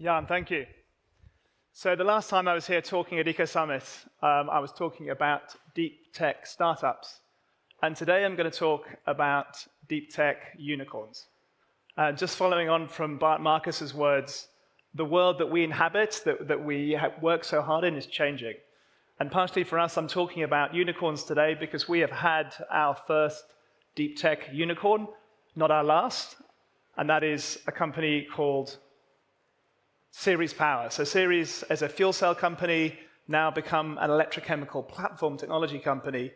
Jan, thank you. So the last time I was here talking at Ecosummit, I was talking about deep tech startups. And today I'm going to talk about deep tech unicorns. Just following on from Bart Marcus's words, the world that we inhabit, that we have worked so hard in, is changing. And partially for us, I'm talking about unicorns today because we have had our first deep tech unicorn, not our last, and that is a company called Ceres Power. So Ceres, as a fuel cell company, now become an electrochemical platform technology company.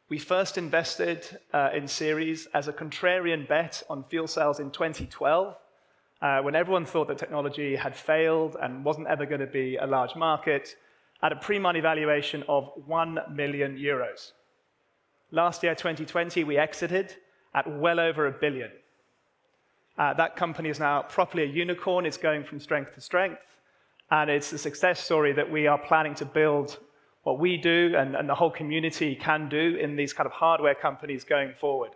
We first invested in Ceres as a contrarian bet on fuel cells in 2012, when everyone thought that technology had failed and wasn't ever going to be a large market, at a pre-money valuation of 1 million euros. Last year, 2020, we exited at well over $1 billion. That company is now properly a unicorn. It's going from strength to strength. And it's a success story that we are planning to build what we do and the whole community can do in these kind of hardware companies going forward.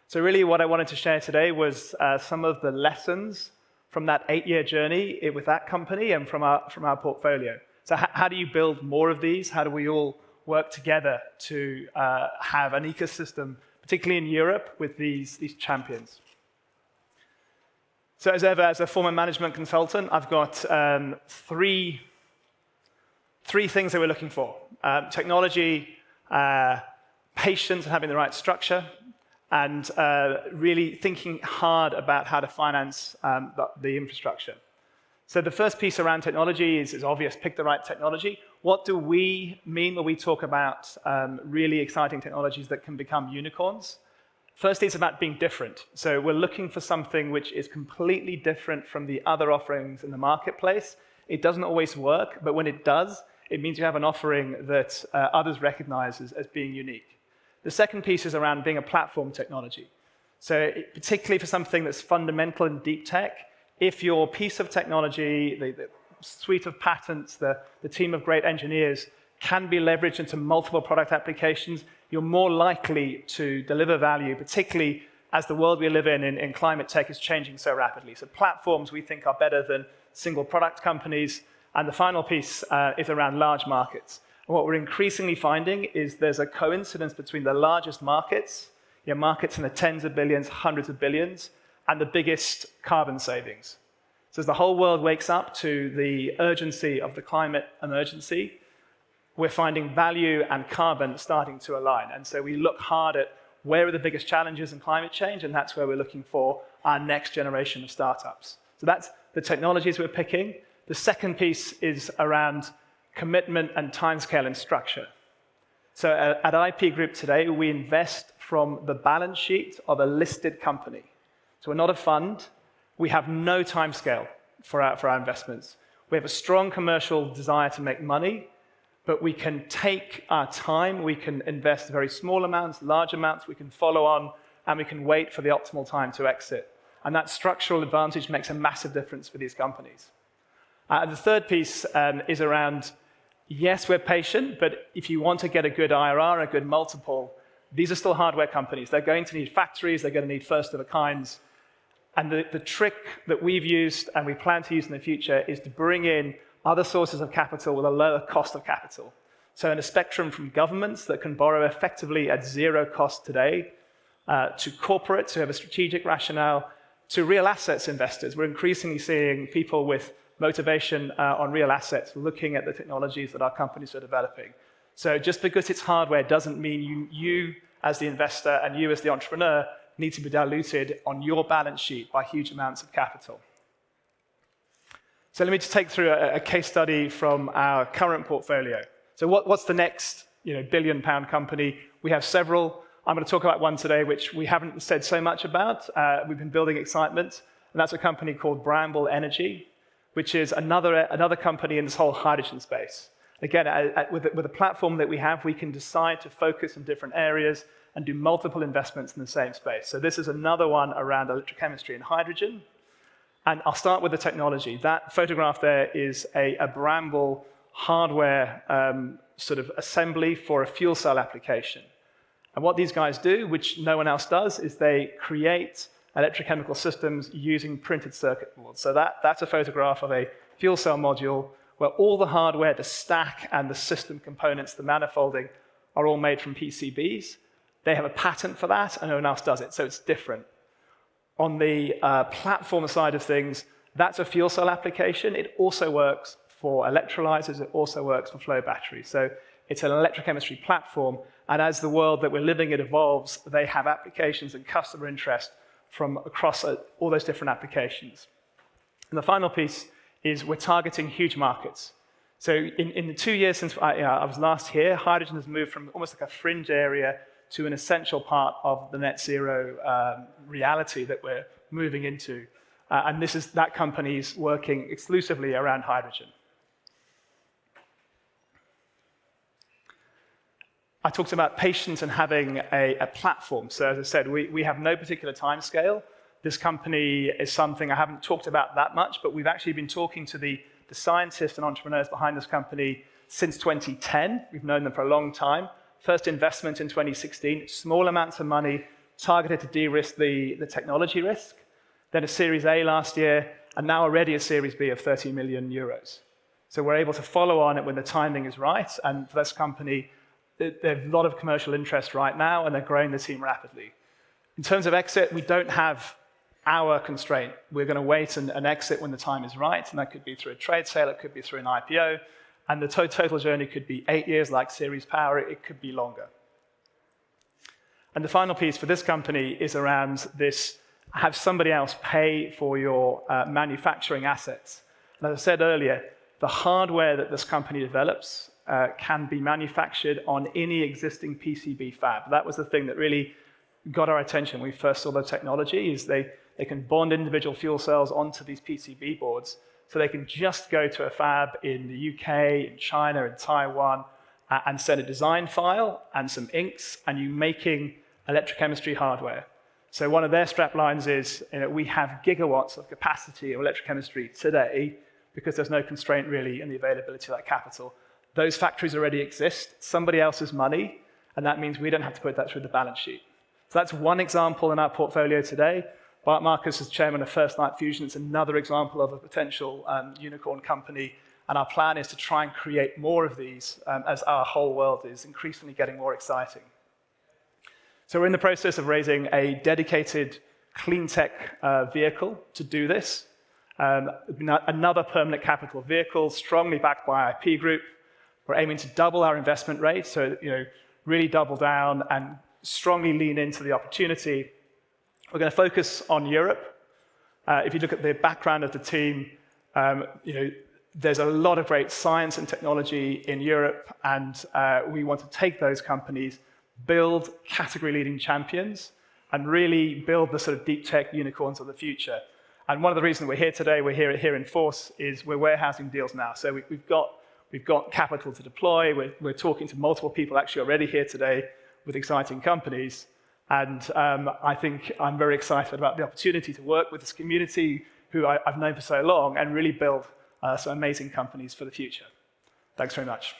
So really what I wanted to share today was some of the lessons from that 8-year journey with that company and from our portfolio. So how do you build more of these? How do we all work together to have an ecosystem, particularly in Europe, with these champions? So as ever, as a former management consultant, I've got three things that we're looking for. Technology, patience and having the right structure, and really thinking hard about how to finance the infrastructure. So the first piece around technology is obvious: pick the right technology. What do we mean when we talk about really exciting technologies that can become unicorns? Firstly, it's about being different. So we're looking for something which is completely different from the other offerings in the marketplace. It doesn't always work, but when it does, it means you have an offering that others recognize as being unique. The second piece is around being a platform technology. So particularly for something that's fundamental in deep tech, if your piece of technology, the suite of patents, the team of great engineers can be leveraged into multiple product applications, you're more likely to deliver value, particularly as the world we live in climate tech is changing so rapidly. So platforms, we think, are better than single product companies. And the final piece is around large markets. And what we're increasingly finding is there's a coincidence between the largest markets, markets in the tens of billions, hundreds of billions, and the biggest carbon savings. So as the whole world wakes up to the urgency of the climate emergency, we're finding value and carbon starting to align. And so we look hard at where are the biggest challenges in climate change, and that's where we're looking for our next generation of startups. So that's the technologies we're picking. The second piece is around commitment and timescale and structure. So at IP Group today, we invest from the balance sheet of a listed company. So we're not a fund. We have no timescale for our investments. We have a strong commercial desire to make money, but we can take our time, we can invest very small amounts, large amounts, we can follow on, and we can wait for the optimal time to exit. And that structural advantage makes a massive difference for these companies. The third piece is around, yes, we're patient, but if you want to get a good IRR, a good multiple, these are still hardware companies. They're going to need factories, they're going to need first-of-a-kinds. And the trick that we've used and we plan to use in the future is to bring in other sources of capital with a lower cost of capital. So in a spectrum from governments that can borrow effectively at zero cost today, to corporates who have a strategic rationale, to real assets investors. We're increasingly seeing people with motivation on real assets looking at the technologies that our companies are developing. So just because it's hardware doesn't mean you as the investor and you as the entrepreneur need to be diluted on your balance sheet by huge amounts of capital. So let me just take through a case study from our current portfolio. So what's the next billion-pound company? We have several. I'm going to talk about one today which we haven't said so much about. We've been building excitement, and that's a company called Bramble Energy, which is another company in this whole hydrogen space. Again, with the platform that we have, we can decide to focus in different areas and do multiple investments in the same space. So this is another one around electrochemistry and hydrogen. And I'll start with the technology. That photograph there is a Bramble hardware sort of assembly for a fuel cell application. And what these guys do, which no one else does, is they create electrochemical systems using printed circuit boards. So that's a photograph of a fuel cell module where all the hardware, the stack and the system components, the manifolding, are all made from PCBs. They have a patent for that, and no one else does it, so it's different. On the platform side of things, that's a fuel cell application. It also works for electrolyzers. It also works for flow batteries. So it's an electrochemistry platform, and as the world that we're living in evolves, they have applications and customer interest from across all those different applications. And the final piece is we're targeting huge markets. So in the 2 years since I was last here, hydrogen has moved from almost like a fringe area to an essential part of the net zero reality that we're moving into. And that company's working exclusively around hydrogen. I talked about patience and having a platform. So as I said, we have no particular time scale. This company is something I haven't talked about that much, but we've actually been talking to the scientists and entrepreneurs behind this company since 2010. We've known them for a long time. First investment in 2016, small amounts of money targeted to de-risk the technology risk. Then a Series A last year, and now already a Series B of 30 million euros. So we're able to follow on it when the timing is right, and for this company, there's a lot of commercial interest right now, and they're growing the team rapidly. In terms of exit, we don't have our constraint. We're going to wait and exit when the time is right, and that could be through a trade sale, it could be through an IPO, and the total journey could be 8 years like Series Power, it could be longer. And the final piece for this company is around this, have somebody else pay for your manufacturing assets. And as I said earlier, the hardware that this company develops can be manufactured on any existing PCB fab. That was the thing that really got our attention when we first saw the technology, is they can bond individual fuel cells onto these PCB boards, so they can just go to a fab in the UK, in China, in Taiwan, and send a design file and some inks, and you're making electrochemistry hardware. So one of their strap lines is, we have gigawatts of capacity of electrochemistry today because there's no constraint really in the availability of that capital. Those factories already exist, somebody else's money, and that means we don't have to put that through the balance sheet. So that's one example in our portfolio today. Bart Marcus is chairman of First Light Fusion. It's another example of a potential unicorn company, and our plan is to try and create more of these as our whole world is increasingly getting more exciting. So we're in the process of raising a dedicated clean tech vehicle to do this. Another permanent capital vehicle, strongly backed by IP Group. We're aiming to double our investment rate, so really double down and strongly lean into the opportunity. We're going to focus on Europe. If you look at the background of the team, there's a lot of great science and technology in Europe, and we want to take those companies, build category-leading champions, and really build the sort of deep tech unicorns of the future. And one of the reasons we're here today, we're here in force, is we're warehousing deals now. So we've got capital to deploy. We're talking to multiple people actually already here today with exciting companies. And I think I'm very excited about the opportunity to work with this community who I've known for so long and really build some amazing companies for the future. Thanks very much.